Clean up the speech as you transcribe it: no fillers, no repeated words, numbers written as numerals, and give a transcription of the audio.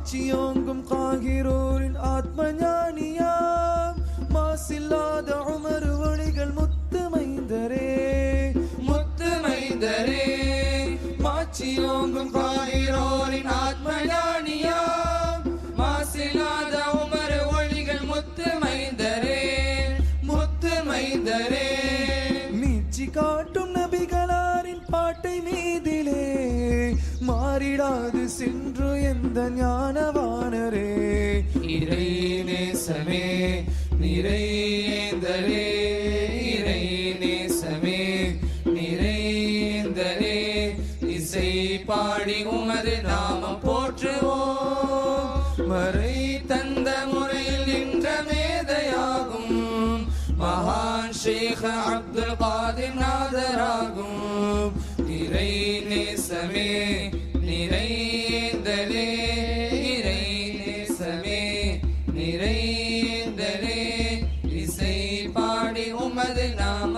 மாட்சியோங்கும் காகிரோரின் ஆத்ம ஞானியாம் மாசில்லாத உமர் ஒளிகள் முத்து மைந்தரே முத்து மைந்தரே மாட்சியோங்கும் காகிரோரின் ஆத்ம ஞானியாம் மாசில்லாத உமர் ஒளிகள் முத்து மைந்தரே முத்து மைந்தரே மீட்சி காட்டும் நபிகளாரின் பாட்டை மீதிலே மாறிடாது சென்று எந்த ஞானவானரே இறை நேசமே நிறைந்தரே இறை நேசமே நிறைந்தரே இசை பாடி உமது நாமம் போற்றுவோம் மறை தந்த முறையில் நின்ற மேதையாகும் மகான் ஷேக் அப்துல் காதிர் நாதராகும் இறை நேசமே நிறைந்தரே இறை நேசமே நிறைந்தரே இசை பாடி உமது நாம